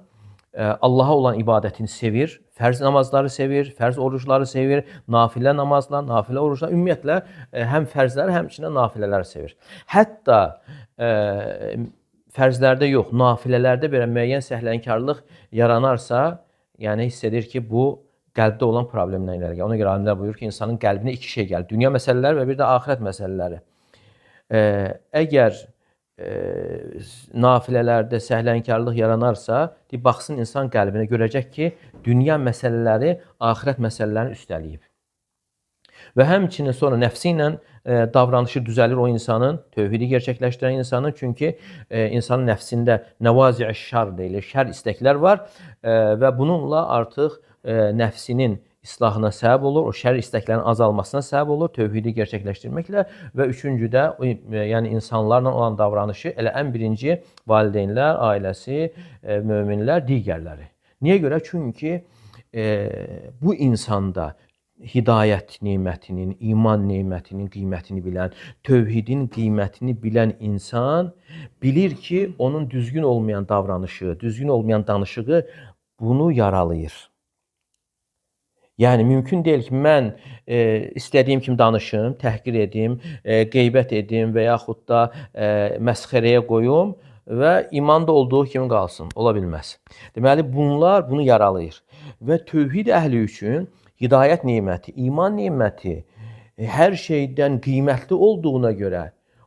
Allaha olan ibadətini sevir, fərz namazları sevir, fərz orucları sevir, nafilə namazlar, nafilə oruclar, ümumiyyətlə həm fərzləri, həmçinin nafilələri sevir. Hətta fərzlərdə yox, nafilələrdə belə müəyyən səhlənkarlıq yaranarsa, yəni hiss edir ki, bu qəlbdə olan problemlə irəli gəlir. Ona görə alimlər buyurur ki, insanın qəlbinə iki şey gəlir: dünya məsələləri və bir də axirət məsələləri. Əgər nafilələrdə səhlənkarlıq yaranarsa, baxsın insan qəlbinə, görəcək ki, dünya məsələləri axirət məsələlərini üstələyib. Və həmçinin sonra nəfsi ilə davranışı düzəlir o insanın, tövhidi gerçəkləşdirən insanın, çünki insanın nəfsində nəvazi-i şər deyilir, şər istəklər var və bununla artıq nəfsinin islahına səbəb olur, o şər istəklərin azalmasına səbəb olur, tövhidi gerçəkləşdirməklə və üçüncüdə yəni insanlarla olan davranışı elə ən birinci valideynlər, ailəsi, möminlər, digərləri. Niyə görə? Çünki bu insanda hidayət nemətinin, iman nemətinin qiymətini bilən, tövhidin qiymətini bilən insan bilir ki, onun düzgün olmayan davranışı, düzgün olmayan danışığı bunu yaralayır. Yəni mümkün deyil ki, mən istədiyim kimi danışım, təhqir edim, qeybət edim və yaxud da məsxərəyə qoyum və imanda olduğu kimi qalsın. Ola bilməz. Deməli, bunlar bunu yaralayır. Və tövhid əhli üçün hidayət neməti, iman neməti hər şeydən qiymətli olduğuna görə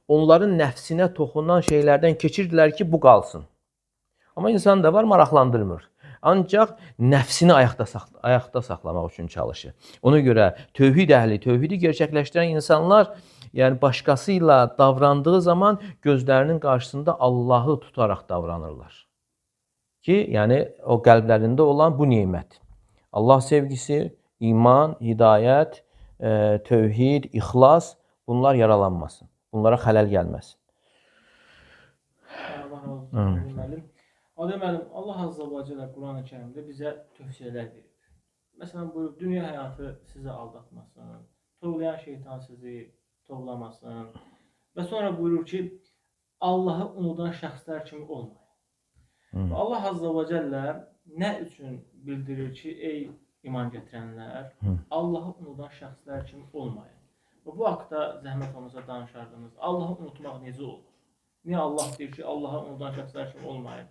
onların nəfsinə toxunan şeylərdən keçirdilər ki, bu qalsın. Amma insan da var, maraqlandırmır. Ancaq nəfsini ayaqda saxlamaq üçün çalışır. Ona görə tövhid əhli, tövhidi gerçəkləşdirən insanlar, yəni başqası ilə davrandığı zaman gözlərinin qarşısında Allahı tutaraq davranırlar. Ki, yəni o qəlblərində olan bu nemət. Allah sevgisi, iman, hidayət, tövhid, ixlas, bunlar yaralanmasın. Bunlara xələl gəlməsin. Allah razı olsun müəllim. Adəm müəllim, Allah Azza və Cəllə Quran-ı Kərimdə bizə tövsiyələr verir. Məsələn, buyurub, dünya həyatı sizi aldatmasın, tovlayan şeytan sizi tovlamasın və sonra buyurur ki, Allahı unudan şəxslər kimi olmayın. Allah Azza və Cəllə nə üçün bildirir ki, ey iman gətirənlər, Allahı unudan şəxslər kimi olmayın. Bu haqda zəhmət olmasa danışardınız. Allahı unutmaq necə olur? Niyə Allah deyir ki, Allahı unudan şəxslər kimi olmayın?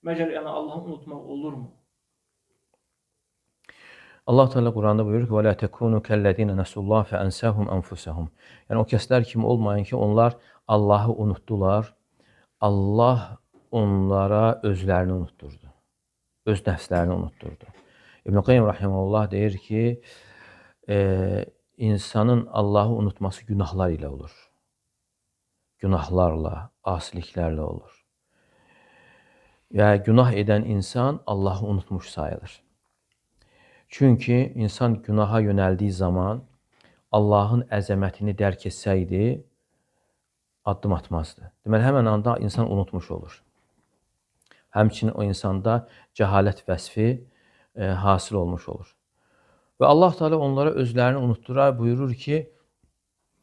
Məgər yəni Allahı unutmaq olurmu? Allah Teala Quranda buyurur ki: "Və la tekunu kellezina nasullah fe ansahum anfusahum." Yəni o kəslər kimi olmayın ki, onlar Allahı unutdular. Allah onlara özlərini unutturdu. Öz nəfslərini unutturdu. İbn Qayyim rahimehullah deyir ki, insanın Allahı unutması günahlar ilə olur. Günahlarla, asiliklərlə olur. Və günah edən insan Allahı unutmuş sayılır. Çünki insan günaha yönəldiyi zaman Allahın əzəmətini dərk etsəydi, addım atmazdı. Deməli, həmən anda insan unutmuş olur. Həmçinin o insanda cəhalət vəsfi hasil olmuş olur. Və Allah Teala onlara özlərini unutdurar, buyurur ki,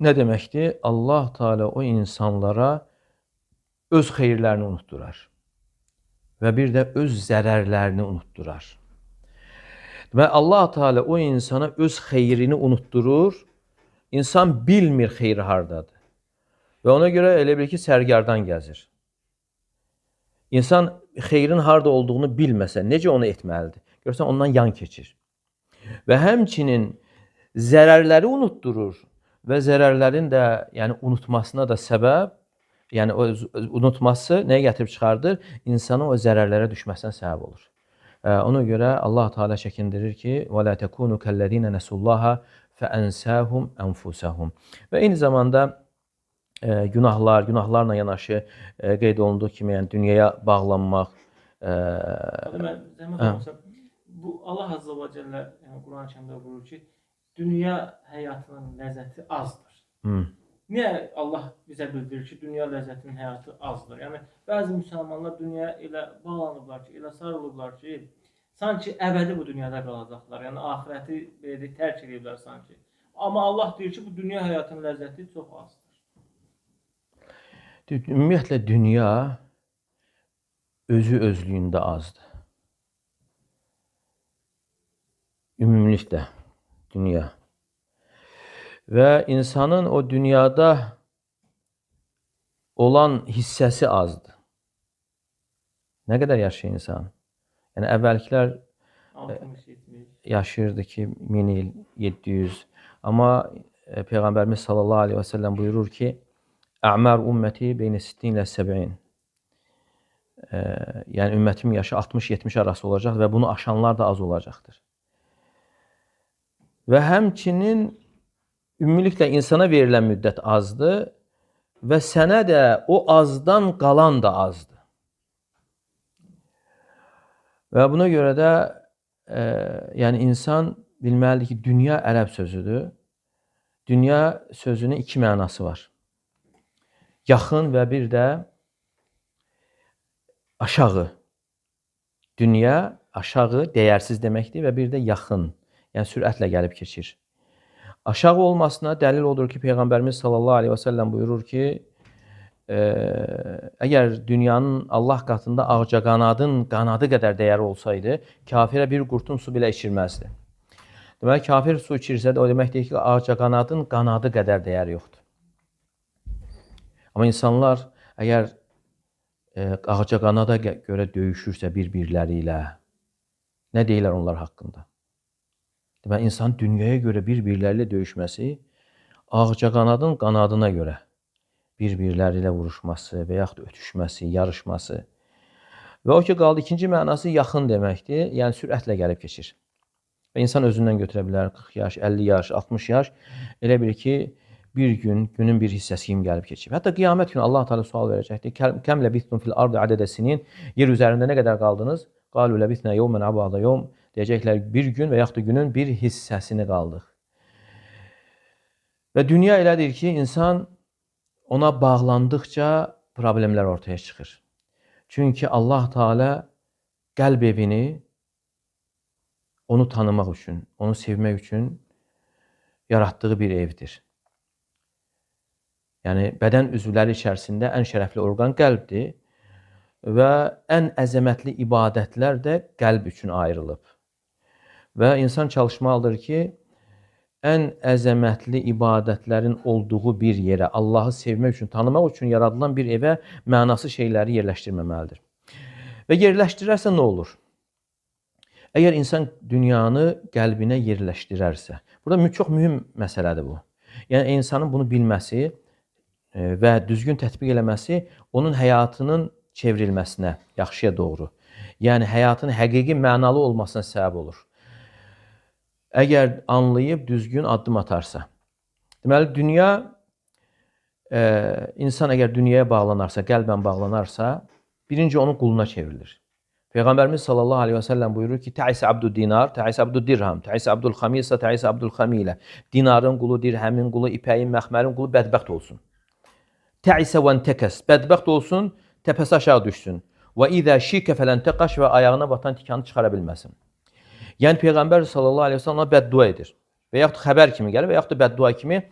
nə deməkdir? Allah Teala o insanlara öz xeyirlərini unutdurar. Və bir də öz zərərlərini unutdurar. Və Allah Teala o insana öz xeyrini unutturur. İnsan bilmir xeyri hardadır. Və ona görə elə bil ki, sərgardan gəzir. İnsan xeyrin harda olduğunu bilməsə, necə onu etməlidir? Görsən, ondan yan keçir. Və həmçinin zərərləri unutturur və zərərlərin də yəni unutmasına da səbəb, yəni o unutması nəyə gətirib çıxardır? İnsanın o zərərlərə düşməsinə səbəb olur. Ona görə Allah Teala çəkindirir ki, "Və la tekunu kellezina nasullaha fe ansahum anfusahum." Və eyni zamanda günahlarla yanaşı qeyd olunduğu kimi, yəni dünyaya bağlanmaq. Zəhmət olmasa, bu Allah Azza və Cəllə Quran-ı Kərimdə buyurur ki, dünya həyatının ləzzəti azdır. Niyə Allah bizə bildirir ki, dünya ləzzətinin həyatı azdır? Yəni, bəzi müsəlmanlar dünyaya elə bağlanıblar ki, elə sarılıblar ki, sanki əbədi bu dünyada qalacaqlar. Yəni, ahirəti tərk ediblər sanki. Amma Allah deyir ki, bu dünya həyatının ləzzəti çox azdır. Ümumiyyətlə, dünya özü özlüyündə azdır. Ümumilikdə dünya. Və insanın o dünyada olan hissəsi azdır. Nə qədər yaşayır insan? Yəni, əvvəlkilər yaşayırdı ki, 1000 il, 700. Amma Peyğəmbərimiz sallallahu aleyhi və səlləm buyurur ki, "Ə'mər ümməti beynə 60 ilə 70." Yəni, ümmətim yaşı 60-70 arası olacaq və bunu aşanlar da az olacaqdır. Və həmçinin ümumiliklə insana verilən müddət azdır və sənə də o azdan qalan da azdır. Və buna görə də yəni insan bilməlidir ki, dünya ərəb sözüdür. Dünya sözünün iki mənası var. Yaxın və bir də aşağı. Dünya aşağı, dəyərsiz deməkdir və bir də yaxın. Yəni sürətlə gəlib keçir. Aşağı olmasına dəlil odur ki, Peyğəmbərimiz sallallahu aleyhi və səlləm buyurur ki, əgər dünyanın Allah qatında ağcaqanadın qanadı qədər dəyəri olsaydı, kafirə bir qurtum su belə içirməzdi. Deməli, kafir su içirsə də o deməkdir ki, ağcaqanadın qanadı qədər dəyəri yoxdur. Amma insanlar əgər ağcaqanada görə döyüşürsə bir-birləri ilə, nə deyirlər onlar haqqında? Deməli, insan dünyaya görə bir-birləri ilə döyüşməsi, ağcaqanadın qanadına görə bir-birləri ilə vuruşması və yaxud ötüşməsi, yarışması. Və o ki, qaldı ikinci mənası yaxın deməkdir, yəni sürətlə gəlib keçir. Və insan özündən götürə bilər 40 yaş, 50 yaş, 60 yaş, elə bil ki, bir gün, günün bir hissəsi kimi gəlib keçib. Hətta qiyamət günü Allah Teala sual verəcəkdir. Kəm ləbithtum fil ardı adədə sinin, yer üzərində nə qədər qaldınız? Qalu ləbithnə yawman aw ba'da yawm. Deyəcəklər bir gün və yaxud da günün bir hissəsini qaldıq. Və dünya elədir ki, insan ona bağlandıqca problemlər ortaya çıxır. Çünki Allah Teala qəlb evini onu tanımaq üçün, onu sevmək üçün yaratdığı bir evdir. Yəni, bədən üzvləri içərisində ən şərəfli orqan qəlbdir və ən əzəmətli ibadətlər də qəlb üçün ayrılıb. Və insan çalışmalıdır ki, ən əzəmətli ibadətlərin olduğu bir yerə, Allahı sevmək üçün, tanımaq üçün yaradılan bir evə mənasız şeyləri yerləşdirməməlidir. Və yerləşdirərsə nə olur? Əgər insan dünyanı qəlbinə yerləşdirərsə, burada çox mühüm məsələdir bu. Yəni, insanın bunu bilməsi və düzgün tətbiq eləməsi onun həyatının çevrilməsinə, yaxşıya doğru. Yəni, həyatının həqiqi mənalı olmasına səbəb olur. Əgər anlayıb düzgün addım atarsa. Deməli, dünya, insan əgər dünyaya bağlanarsa, qəlbən bağlanarsa, birinci onun quluna çevrilir. Peyğəmbərimiz sallallahu aleyhi və səlləm buyurur ki, Təisə abdü dinar, təisə abdü dirham, təisə abdül xamisa, təisə abdül xamilə. Dinarın qulu, dirhəmin qulu, ipəyin, məxmərin qulu bədbəxt olsun. Təisə və ntəkəs, bədbəxt olsun, təpəsi aşağı düşsün. Və izə şikə fələn təqaş və ayağına batan tikanı çıxara bilməsin. Yəni, Peyğəmbər sallallahu aleyhi və səlləm ona bəddua edir. Və yaxud xəbər kimi gəlir və yaxud da bəddua kimi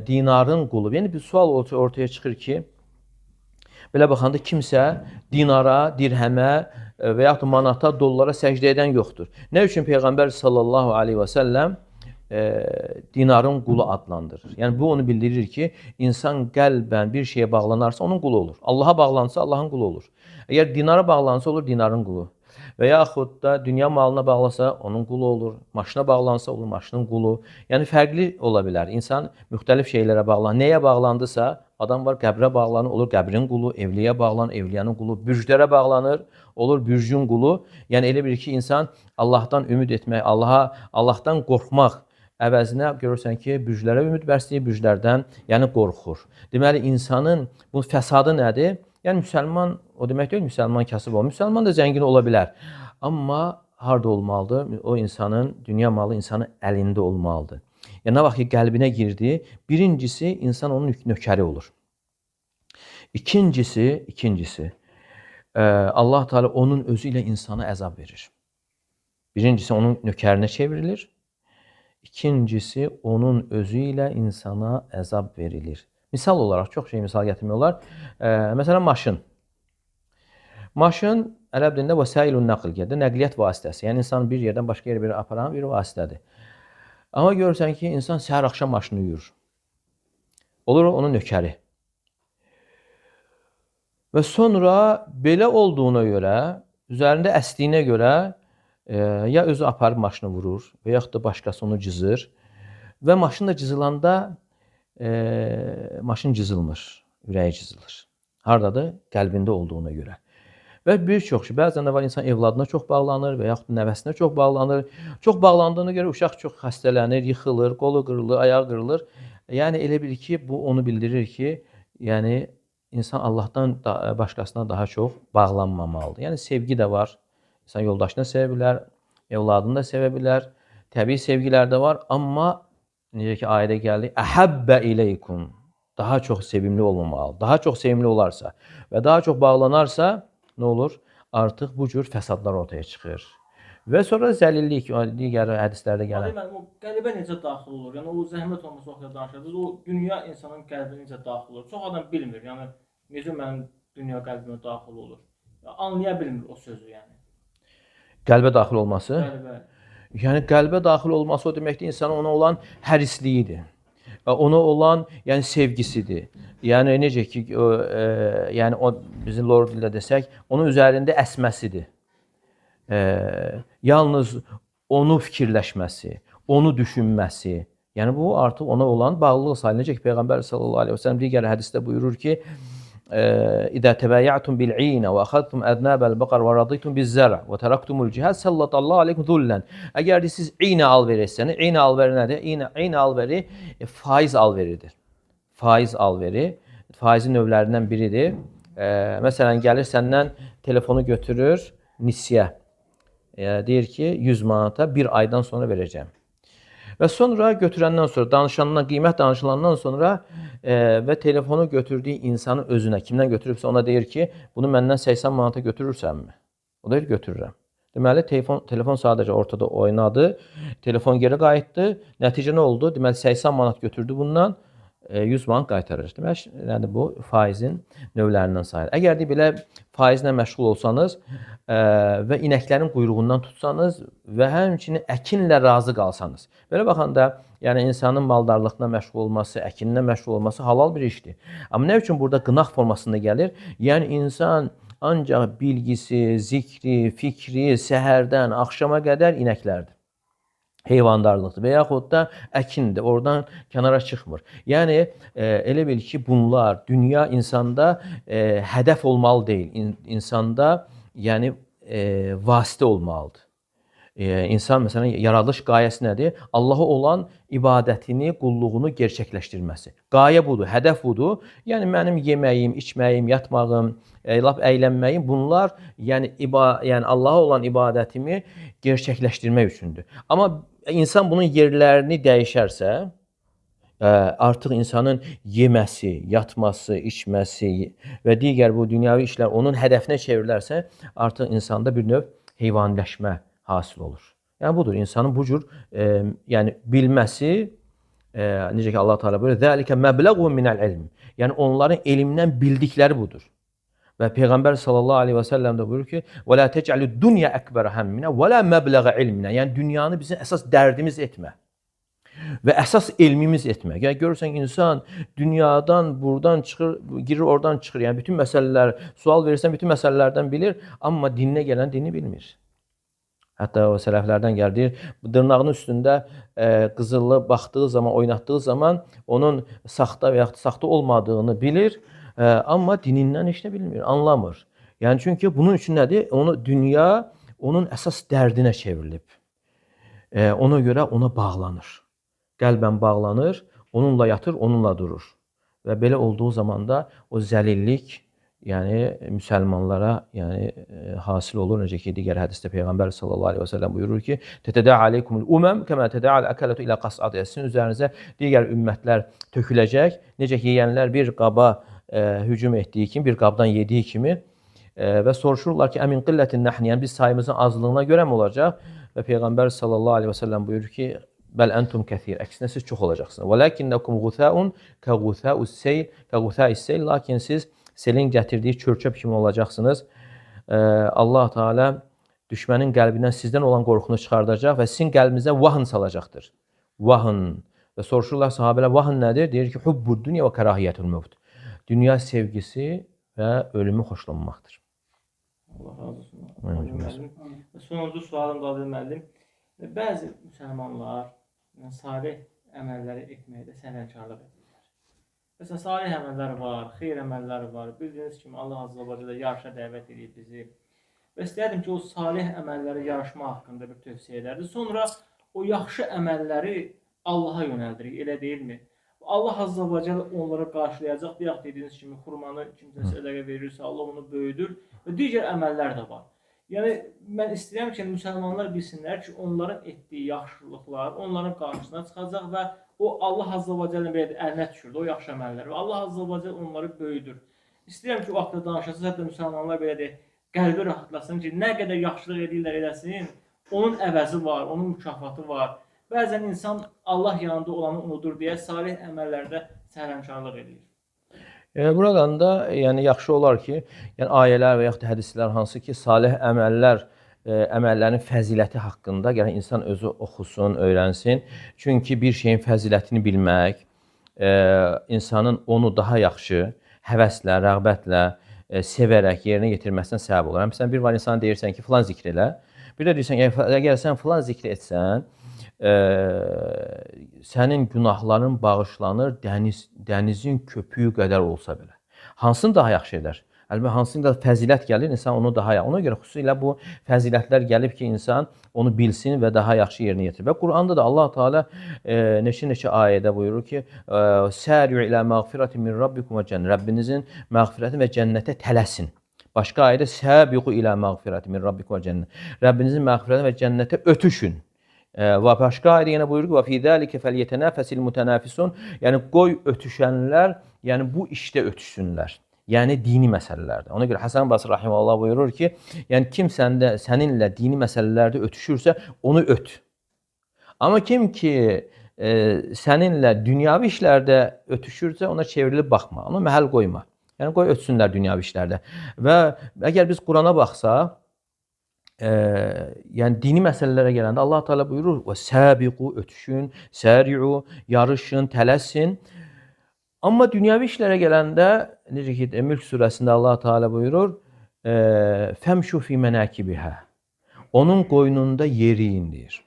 dinarın qulu. Yəni, bir sual ortaya çıxır ki, belə baxanda kimsə dinara, dirhəmə və yaxud manata, dollara səcdə edən yoxdur. Nə üçün Peyğəmbər sallallahu aleyhi və səlləm dinarın qulu adlandırır? Yəni, bu onu bildirir ki, insan qəlbən bir şeyə bağlanarsa onun qulu olur. Allaha bağlansa Allahın qulu olur. Əgər dinara bağlansa olur dinarın qulu. Və yaxud da dünya malına bağlasa onun qulu olur. Maşına bağlansa olur maşının qulu. Yəni, fərqli ola bilər. İnsan müxtəlif şeylərə bağlanır. Nəyə bağlandısa, adam var qəbrə bağlanır, olur qəbrin qulu, evliyə bağlanır, evliyanın qulu, bürclərə bağlanır, olur bürcün qulu. Yəni, elə bir ki, insan Allahdan ümid etmək, Allahdan qorxmaq əvəzinə görürsən ki, bürclərə ümid bəsləyir, bürclərdən yəni qorxur. Deməli, insanın bu fəsadı nədir? Yəni, müsəlman, o demək deyil, müsəlman kasıb olur. Müsəlman da zəngin ola bilər. Amma harada olmalıdır? O insanın, dünya malı insanın əlində olmalıdır. Yəni, nə vaxt ki, qəlbinə girdi, birincisi, insan onun nökəri olur. İkincisi, Allah Teala onun özü ilə insana əzab verir. Birincisi, onun nökərinə çevrilir. İkincisi, onun özü ilə insana əzab verilir. Misal olaraq, çox şey misal gətirmək olar. Məsələn, maşın. Maşın, ərəb dilində vəsailun nəql gedir, nəqliyyat vasitəsi. Yəni, insan bir yerdən başqa yerə bir aparan bir vasitədir. Amma görürsən ki, insan səhər axşam maşını yuyur. Olur onun nökəri. Və sonra belə olduğuna görə, üzərində əsdiyinə görə ya özü aparıb maşını vurur və yaxud da başqası onu cızır və maşın da cızılanda maşın cızılmır, ürəyi cızılır. Haradadır? Qəlbində olduğuna görə. Və bir çox şey, bəzən də var insan evladına çox bağlanır və yaxud nəvəsinə çox bağlanır. Çox bağlandığına görə uşaq çox xəstələnir, yıxılır, qolu qırılır, ayağı qırılır. Yəni elə bil ki, bu onu bildirir ki, yəni insan Allahdan başqasına daha çox bağlanmamalıdır. Yəni sevgi də var. İnsan yoldaşını sevə bilər, evladını da sevə bilər. Təbii sevgilər də var, amma necə ki ayədə gəldi, əhəbbə ileykum. Daha çox sevimli olmamalı. Daha çox sevimli olarsa və daha çox bağlanarsa nə olur? Artıq bu cür fəsadlar ortaya çıxır. Və sonra zəlillik, digər hədislərdə Amma gələn. deməli, o qəlbə necə daxil olur? Yəni o zəhmət olmasa o vaxtda danışırdınız. O dünya insanın qəlbinə necə daxil olur? Çox adam bilmir. Yəni necə mənim dünya qəlbimə daxil olur? Ya, anlaya bilmir o sözü yəni. Qəlbə daxil olması. Qəlbə. Yəni qəlbə daxil olması o deməkdir insanın ona olan hərisliyidir. Və ona olan yəni sevgisidir. Yəni necə ki yəni o bizim Lord dildə desək, onun üzərində əsməsidir. Yalnız onu fikirləşməsi, onu düşünməsi. Yəni bu artıq ona olan bağlılıq sayılır. Necə ki Peyğəmbər sallallahu əleyhi və səlləm digər hədisdə buyurur ki: "İzə təbəyətum bil-'İnə və axadtum əznəbəl-bəqər və raditum biz-zərə və təraktumul cihad sallallahu aleykum zullan." Əgər siz iynə alveri etsəniz, iynə alveri nədir? İynə alveri faiz alveridir. Faiz alveri faizin növlərindən biridir. Məsələn gəlir səndən telefonu götürür nisyə. Deyir ki 100 manata bir aydan sonra verəcəm. Və sonra götürəndən sonra, qiymət danışılandan sonra və telefonu götürdüyü insanın özünə, kimdən götürübsə ona deyir ki, bunu məndən 80 manata götürürsənmi? O deyir, götürürəm. Deməli, telefon sadəcə ortada oynadı, telefon geri qayıtdı, nəticə nə oldu? Deməli, 80 manat götürdü bundan, 100 manat qaytarır. Deməli, bu faizin növlərindən sayılır. Əgər də belə faizlə məşğul olsanız və inəklərin quyruğundan tutsanız və həmçinin əkinlə razı qalsanız. Belə baxanda, yəni insanın maldarlıqla məşğul olması, əkinlə məşğul olması halal bir işdir. Amma nə üçün burada qınaq formasında gəlir? Yəni insan ancaq bilgisi, zikri, fikri səhərdən axşama qədər inəklərdir. Heyvandarlıqdır və yaxud da əkindir. Oradan kənara çıxmır. Yəni elə bil ki, bunlar dünya insanda hədəf olmalı deyil. İnsanda yəni vasitə olmalıdır. İnsan məsələn yaradılış qayəsi nədir? Allaha olan ibadətini, qulluğunu gerçəkləşdirməsi. Qayə budur, hədəf budur. Yəni mənim yeməyim, içməyim, yatmağım, lap əylənməyim bunlar yəni Allaha olan ibadətimi gerçəkləşdirmək üçündür. Amma insan bunun yerlərini dəyişərsə, artıq insanın yeməsi, yatması, içməsi və digər bu dünyavi işlər onun hədəfinə çevrilərsə, artıq insanda bir növ heyvaniləşmə hasil olur. Yəni budur, insanın bu cür yəni bilməsi, necə ki Allah Teala buyurur, "Zəlikə məbləğun minəl-ilm." Yəni onların elmdən bildikləri budur. Və Peyğəmbər sallallahu aleyhi və səlləm də buyurur ki, "Və la tec'alud-dunya ekbera hamminə və la məbləğə ilminə." Yəni dünyanı bizim əsas dərdimiz etmə və əsas elmimiz etmə. Yəni görürsən insan dünyadan buradan çıxır, girir oradan çıxır. Yəni bütün məsələlər, sual verirsən bütün məsələlərdən bilir, amma dininə gələn dini bilmir. Hətta o sələflərdən gəldir, dırnağının üstündə qızılı baxdığı zaman, oynatdığı zaman onun saxta və yaxud saxta olmadığını bilir, amma dinindən heç nə bilmir, anlamır. Yəni çünki bunun üçün nədir? Dünya onun əsas dərdinə çevrilib. Ona görə ona bağlanır. Qəlbən bağlanır, onunla yatır, onunla durur. Və belə olduğu zaman da o zəlillik yəni müsəlmanlara yəni hasil olur. Necə ki digər hədisdə Peyğəmbər sallallahu əleyhi və səlləm buyurur ki: "Tətədə aleykumul umam kəma tədə'al akalatu ilə qas'ad." Sizin üzərinizə digər ümmətlər töküləcək. Necə ki yeyənlər bir qaba hücum etdiyi kimi, bir qabdan yediyi kimi və soruşurlar ki: "Əmin qillətin nahn?" Yəni biz sayımızın azlığına görə mi olacaq? Və Peyğəmbər sallallahu əleyhi və səlləm buyurur ki: "Bəl entum kəsir." Əksinə siz çox olacaqsınız. "Velakinnakum gutha'un ka gutha'us-seyl, ka gutha'is-seyl." Lakin siz selin gətirdiyi çörçöp kimi olacaqsınız. Allah Teala düşmənin qəlbindən sizdən olan qorxunu çıxardacaq və sizin qəlbinizə vahn salacaqdır. Vahn. Və soruşurlar sahabələr, vahn nədir? Deyir ki, hubbud dünya və karahiyyətul mevt. Dünya sevgisi və ölümü xoşlanmaqdır. Allah razı olsun. Sonuncu sualım qaldı müəllim. Bəzi müsəlmanlar salih əməlləri etməkdə səhlənkarlıq edirlər. Məsələn, salih əməllər var, xeyir əməllər var. Bildiyiniz kimi Allah Azza və Cəllə yarışa dəvət edib bizi. Və istəyərdim ki, o salih əməlləri yarışma haqqında bir tövsiyə edərdi. Sonra o yaxşı əməlləri Allaha yönəldirik, elə deyilmi? Allah Azza və Cəllə onları qarşılayacaq. Bayaq dediyiniz kimi xurmanı kimsə sədəqə verirsə, Allah onu böyüdür və digər əməllər də var. Yəni mən istəyirəm ki, müsəlmanlar bilsinlər ki, onların etdiyi yaxşılıqlar onların qarşısına çıxacaq və o Allah Azza və Cəllə belə əlinə düşürdü o yaxşı əməlləri və Allah Azza və Cəllə onları böyüdür. İstəyirəm ki, o haqqda danışasınız, hətta müsəlmanlar belə deyək, qəlbi rahatlasın ki, nə qədər yaxşılıq edirlər eləsin, Onun əvəzi var, onun mükafatı var. Bəzən insan Allah yanında olanı unudur deyə salih əməllərdə sərəncamlıq edir. Buradan da yəni yaxşı olar ki, yəni ayələr və yaxud da hədislər hansı ki, salih əməllər əməllərin fəziləti haqqında gərək insan özü oxusun, öyrənsin. Çünki bir şeyin fəzilətini bilmək insanın onu daha yaxşı həvəslə, rəğbətlə, sevərək yerinə yetirməsinə səbəb olur. Məsələn, bir var insan deyirsən ki, filan zikr elə. Bir də deyirsən ki, əgər sən filan zikr etsən, sənin günahların bağışlanır dənizin köpüyü qədər olsa belə. Hansını daha yaxşı edər? Əlbəttə, hansında fəzilət gəlir, insan onu daha yaxşı. Ona görə xüsusilə bu fəzilətlər gəlib ki, insan onu bilsin və daha yaxşı yerinə yetirir. Və Quranda da Allah Teala neçə-neçə ayədə buyurur ki, "Səri'u ilə məğfirətin min rabbikum və cənnət." Rəbbinizin məğfirəti və cənnətə tələsin. Başqa ayədə "Səbiqu ilə məğfirətin min rabbikum və cənnət." Rəbbinizin məğfirəti və cənnətə ötüşün. Və başqa ayədə yenə buyurur ki, "Və fi zəlikə fəlyetənəfəsil mutanafisun." Yəni qoy ötüşənlər, yəni bu işdə ötüşsünlər. Yəni dini məsələlərdə. Ona görə Həsən Basri rahimehullah buyurur ki, yəni kim səninlə dini məsələlərdə ötüşürsə, onu öt. Amma kim ki səninlə dünyavi işlərdə ötüşürsə, ona çevrilib baxma, ona məhəl qoyma. Yəni qoy ötsünlər dünyavi işlərdə. Və əgər biz Qurana baxsaq, yəni dini məsələlərə gələndə Allah Teala buyurur: "Və səbiqu ötüşün, səri'u yarışın, tələsin." Amma dünyavi işlərə gələndə necə ki Mülk surəsində Allah Teala buyurur: "Femşu fi menakibiha." Onun qoynunda yeriyin deyir.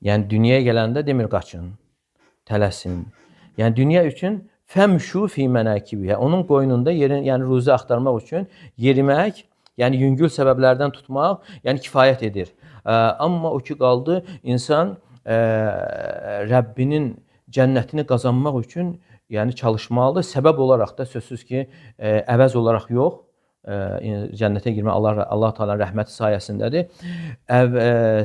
Yəni dünyaya gələndə demir qaçın, tələsin. Yəni dünya üçün femşu fi menakibiha. Onun qoynunda yerin, yəni ruzi axtarmaq üçün yerimək, yəni yüngül səbəblərdən tutmaq, yəni kifayət edir. Amma o ki qaldı, insan Rəbbinin cənnətini qazanmaq üçün yəni çalışmalıdır. Səbəb olaraq da sözsüz ki, əvəz olaraq yox, cənnətə girmək Allah Taala'nın rəhməti sayəsindədir.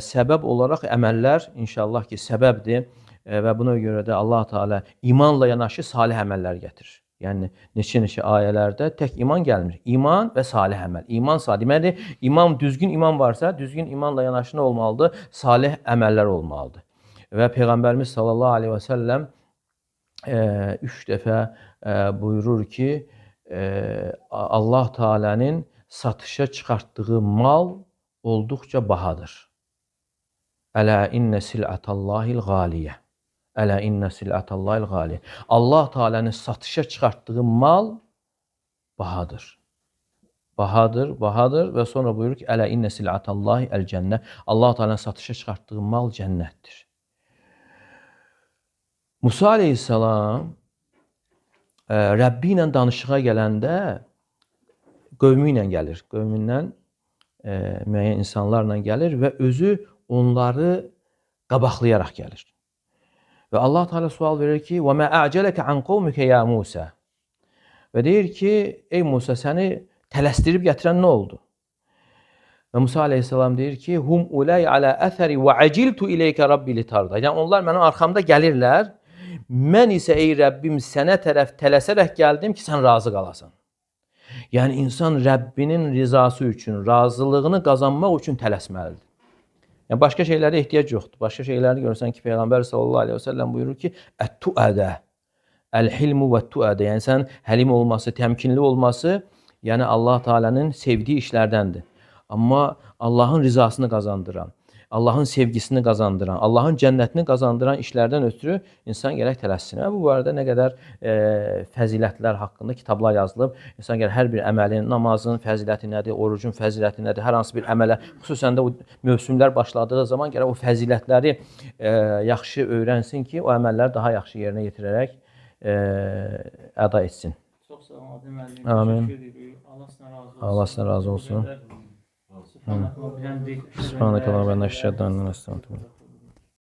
Səbəb olaraq əməllər inşallah ki, səbəbdir və buna görə də Allah Taala imanla yanaşı salih əməllər gətirir. Yəni neçə-neçə ayələrdə tək iman gəlmir. İman və salih əməl. İman salih. Deməli, düzgün iman varsa, düzgün imanla yanaşı nə olmalıdır? Salih əməllər olmalıdır. Və Peyğəmbərimiz sallallahu aleyhi və səlləm 3 dəfə buyurur ki, Allah Teala'nın satışa çıxartdığı mal olduqca bahadır. Ələ innə sil'ətallahil qaliyyə. Ələ innə sil'ətallahil qaliyyə. Allah Teala'nın satışa çıxartdığı mal bahadır. Bahadır və sonra buyurur ki, ələ innə sil'ətallahi əl-cənnə. Allah Teala'nın satışa çıxartdığı mal cənnətdir. Musa aleyhissalam Rəbbi ilə danışığa gələndə qövmü ilə gəlir. Qövmündən müəyyən insanlarla gəlir və özü onları qabaqlayaraq gəlir. Və Allah Teala sual verir ki: "Və mə a'cələkə an qawmikə ya Musa?" Və deyir ki, ey Musa, səni tələsdirib gətirən nə oldu? Və Musa aleyhissalam deyir ki, "Hum ulay ala əthəri və aciltu ileykə rabbi litarda." Yəni onlar mənim arxamda gəlirlər. Mən isə ey Rəbbim sənə tərəf tələsərək gəldim ki, sən razı qalasan. Yəni insan Rəbbinin rizası üçün, razılığını qazanmaq üçün tələsməlidir. Yəni başqa şeylərə ehtiyac yoxdur. Başqa şeyləri görsən ki, Peyğəmbər sallallahu aleyhi və səlləm buyurur ki, "Ət-tuədə, əl-hilmu və-tuədə." Yəni sən həlim olması, təmkinli olması, yəni Allah Teala'nın sevdiyi işlərdəndir. Amma Allahın rizasını qazandıran, Allahın sevgisini qazandıran, Allahın cənnətini qazandıran işlərdən ötürü insan gərək tələssin. Bu barədə nə qədər fəzilətlər haqqında kitablar yazılıb. İnsan gərək hər bir əməlin, namazın fəziləti nədir, orucun fəziləti nədir, hər hansı bir əmələ, xüsusən də o mövsümlər başladığı zaman gərək o fəzilətləri yaxşı öyrənsin ki, o əməlləri daha yaxşı yerinə yetirərək əda etsin. Çox sağ olun, Adil müəllim. Amin. Təşəkkür edirik. Allah sizdən razı olsun. Allah sizdən razı olsun. Subhanallah, bihamdik. Subhanakallahumma və nəşhədən ən əstəğfiruke.